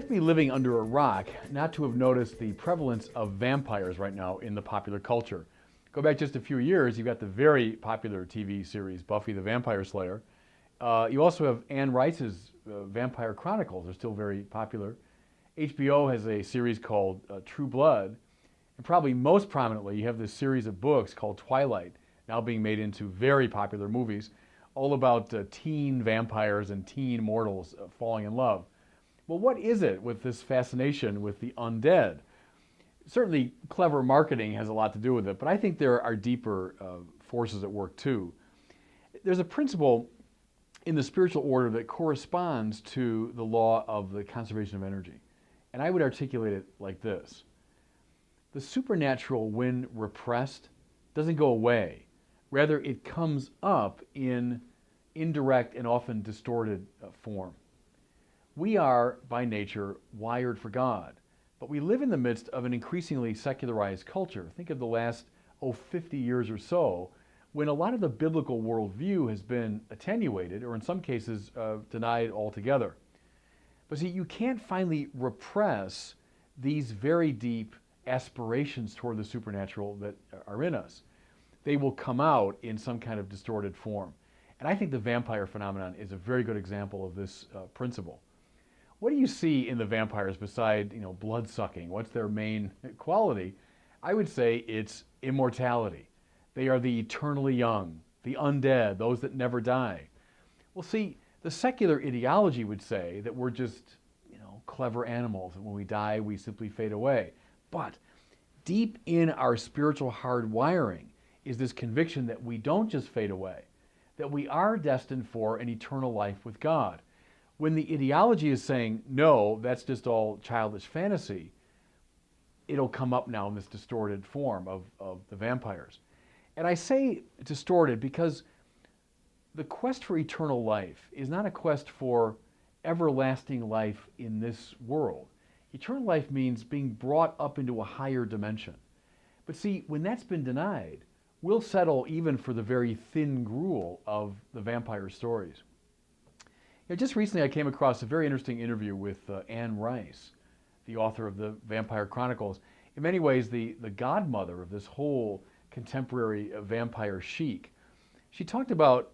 have to be living under a rock not to have noticed the prevalence of vampires right now in the popular culture. Go back just a few years, you've got the very popular TV series Buffy the Vampire Slayer. You also have Anne Rice's Vampire Chronicles. They're still very popular. HBO has a series called True Blood. And probably most prominently, you have this series of books called Twilight, now being made into very popular movies, all about teen vampires and teen mortals falling in love. Well, what is it with this fascination with the undead? Certainly, clever marketing has a lot to do with it, but I think there are deeper forces at work too. There's a principle in the spiritual order that corresponds to the law of the conservation of energy. And I would articulate it like this. The supernatural, when repressed, doesn't go away. Rather, it comes up in indirect and often distorted form. We are, by nature, wired for God, but we live in the midst of an increasingly secularized culture. Think of the last 50 years or so, when a lot of the biblical worldview has been attenuated, or in some cases, denied altogether. But see, you can't finally repress these very deep aspirations toward the supernatural that are in us. They will come out in some kind of distorted form. And I think the vampire phenomenon is a very good example of this principle. What do you see in the vampires beside, blood sucking? What's their main quality? I would say it's immortality. They are the eternally young, the undead, those that never die. Well, see, the secular ideology would say that we're just, clever animals, and when we die, we simply fade away. But deep in our spiritual hardwiring is this conviction that we don't just fade away, that we are destined for an eternal life with God. When the ideology is saying, no, that's just all childish fantasy, it'll come up now in this distorted form of the vampires. And I say distorted because the quest for eternal life is not a quest for everlasting life in this world. Eternal life means being brought up into a higher dimension. But see, when that's been denied, we'll settle even for the very thin gruel of the vampire stories. Just recently I came across a very interesting interview with Anne Rice, the author of the Vampire Chronicles. In many ways, the godmother of this whole contemporary vampire chic. She talked about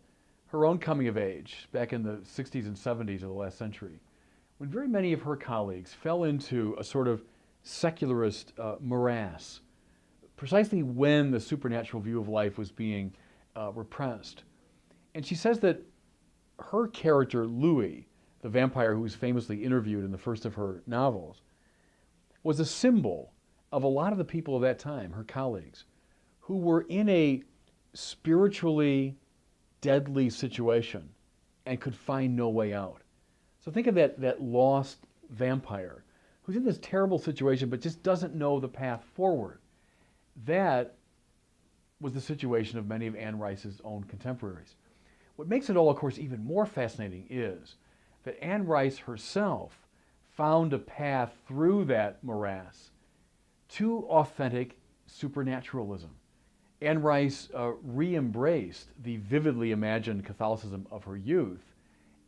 her own coming of age back in the 60s and 70s of the last century, when very many of her colleagues fell into a sort of secularist morass, precisely when the supernatural view of life was being repressed. And she says that her character, Louis, the vampire who was famously interviewed in the first of her novels, was a symbol of a lot of the people of that time, her colleagues, who were in a spiritually deadly situation and could find no way out. So think of that lost vampire who's in this terrible situation but just doesn't know the path forward. That was the situation of many of Anne Rice's own contemporaries. What makes it all, of course, even more fascinating is that Anne Rice herself found a path through that morass to authentic supernaturalism. Anne Rice re-embraced the vividly imagined Catholicism of her youth,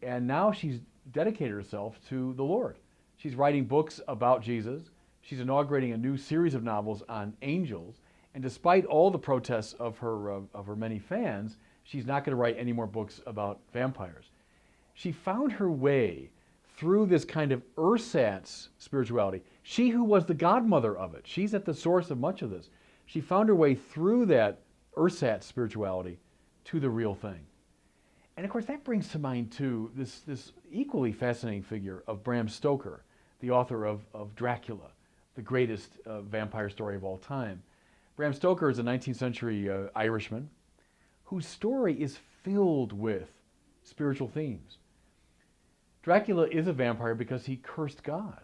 and now she's dedicated herself to the Lord. She's writing books about Jesus. She's inaugurating a new series of novels on angels, and despite all the protests of her many fans, she's not going to write any more books about vampires. She found her way through this kind of ersatz spirituality. She who was the godmother of it, she's at the source of much of this. She found her way through that ersatz spirituality to the real thing. And of course that brings to mind too this equally fascinating figure of Bram Stoker, the author of Dracula, the greatest vampire story of all time. Bram Stoker is a 19th century Irishman whose story is filled with spiritual themes. Dracula is a vampire because he cursed God.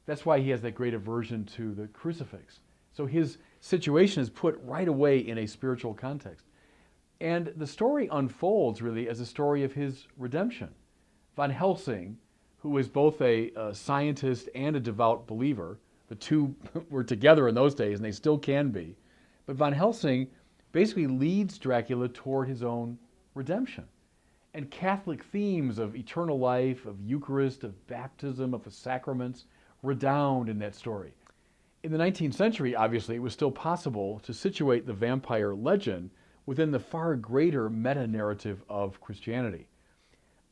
That's why he has that great aversion to the crucifix. So his situation is put right away in a spiritual context. And the story unfolds really as a story of his redemption. Van Helsing, who was both a scientist and a devout believer, the two were together in those days and they still can be, but Van Helsing basically leads Dracula toward his own redemption. And Catholic themes of eternal life, of Eucharist, of baptism, of the sacraments redound in that story. In the 19th century, obviously, it was still possible to situate the vampire legend within the far greater meta-narrative of Christianity.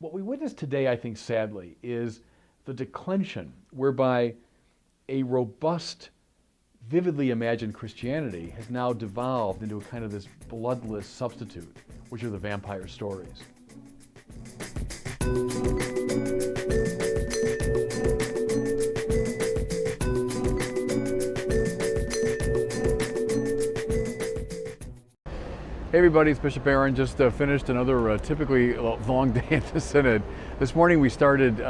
What we witness today, I think, sadly, is the declension whereby a robust, vividly imagined Christianity has now devolved into a kind of this bloodless substitute, which are the vampire stories. Hey everybody, it's Bishop Barron. Just finished another typically long day at the Synod. This morning we started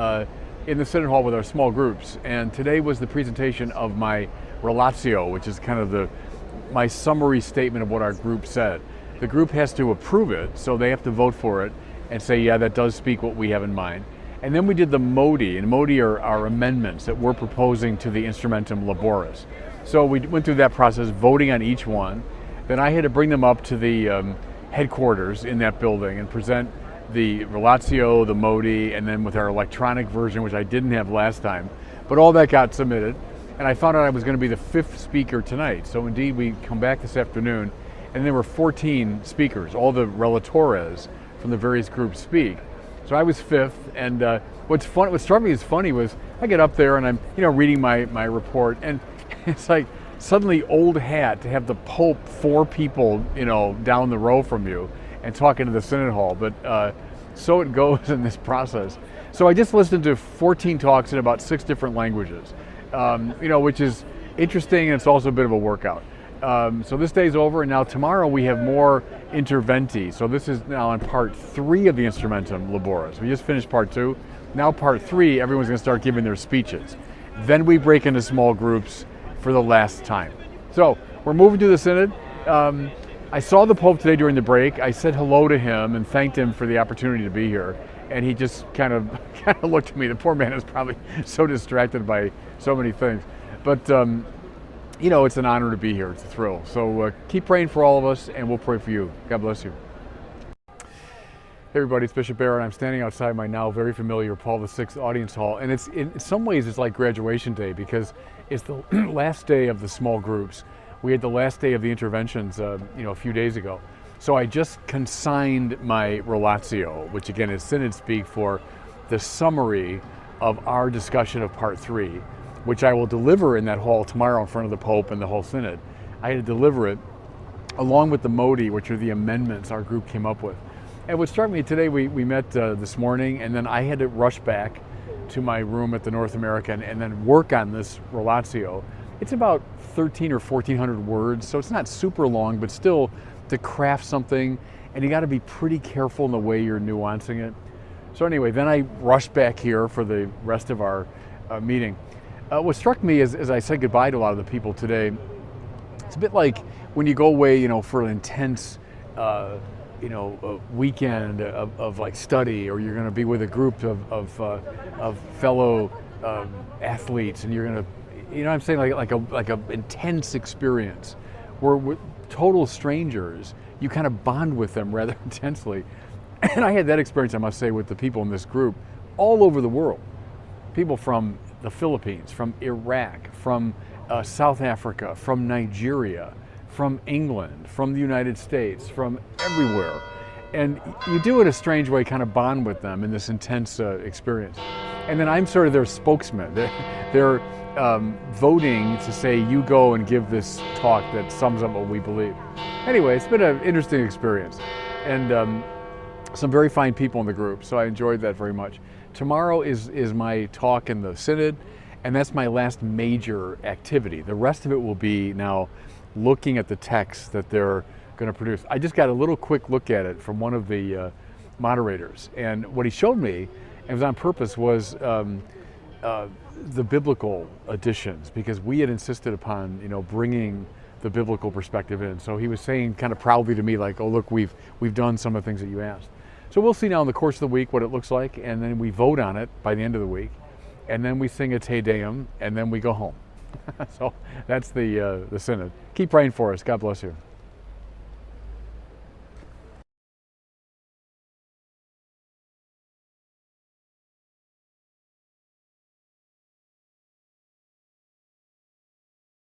in the Synod Hall with our small groups, and today was the presentation of my relatio, which is kind of my summary statement of what our group said. The group has to approve it, so they have to vote for it and say, yeah, that does speak what we have in mind. And then we did the modi, and modi are our amendments that we're proposing to the instrumentum laboris. So we went through that process, voting on each one. Then I had to bring them up to the headquarters in that building and present the relatio, the modi, and then with our electronic version, which I didn't have last time. But all that got submitted, and I found out I was going to be the 5th speaker tonight. So indeed, we come back this afternoon, and there were 14 speakers, all the relatores from the various groups speak. So I was 5th, and what struck me as funny was I get up there and I'm reading my report, and it's like, suddenly old hat to have the Pope 4 people, down the row from you and talking to the Synod Hall. But so it goes in this process. So I just listened to 14 talks in about 6 different languages, which is interesting, and it's also a bit of a workout. So this day's over, and now tomorrow we have more interventi. So this is now on part 3 of the Instrumentum Laboris. We just finished part 2. Now part 3, everyone's going to start giving their speeches. Then we break into small groups for the last time. So we're moving to the Synod. I saw the Pope today during the break. I said hello to him and thanked him for the opportunity to be here. And he just kind of looked at me. The poor man is probably so distracted by so many things. But, it's an honor to be here. It's a thrill. So keep praying for all of us, and we'll pray for you. God bless you. Hey everybody, it's Bishop Barron. I'm standing outside my now very familiar Paul VI audience hall, and it's in some ways it's like graduation day because it's the last day of the small groups. We had the last day of the interventions, a few days ago. So I just consigned my relatio, which again is Synod speak for the summary of our discussion of part 3, which I will deliver in that hall tomorrow in front of the Pope and the whole Synod. I had to deliver it along with the modi, which are the amendments our group came up with. And what struck me today, we met this morning, and then I had to rush back to my room at the North American and then work on this relatio. It's about 13 or 1400 words, so it's not super long, but still to craft something, and you got to be pretty careful in the way you're nuancing it. So anyway, then I rushed back here for the rest of our meeting. What struck me is, as I said goodbye to a lot of the people today, it's a bit like when you go away, for an intense a weekend of like study, or you're going to be with a group of fellow athletes, and you're going to, I'm saying like a intense experience where with total strangers, you kind of bond with them rather intensely. And I had that experience, I must say, with the people in this group all over the world. People from the Philippines, from Iraq, from South Africa, from Nigeria, from England, from the United States, from everywhere. And you do in a strange way kind of bond with them in this intense experience. And then I'm sort of their spokesman. They're voting to say, you go and give this talk that sums up what we believe. Anyway, it's been an interesting experience. And some very fine people in the group, so I enjoyed that very much. Tomorrow is my talk in the Synod, and that's my last major activity. The rest of it will be now looking at the text that they're going to produce. I just got a little quick look at it from one of the moderators, and what he showed me, and it was on purpose, was the biblical additions, because we had insisted upon bringing the biblical perspective in. So he was saying kind of proudly to me, like, oh look, we've done some of the things that you asked. So we'll see now in the course of the week what it looks like, and then we vote on it by the end of the week, and then we sing a Te Deum, and then we go home. So that's the Synod. Keep praying for us. God bless you.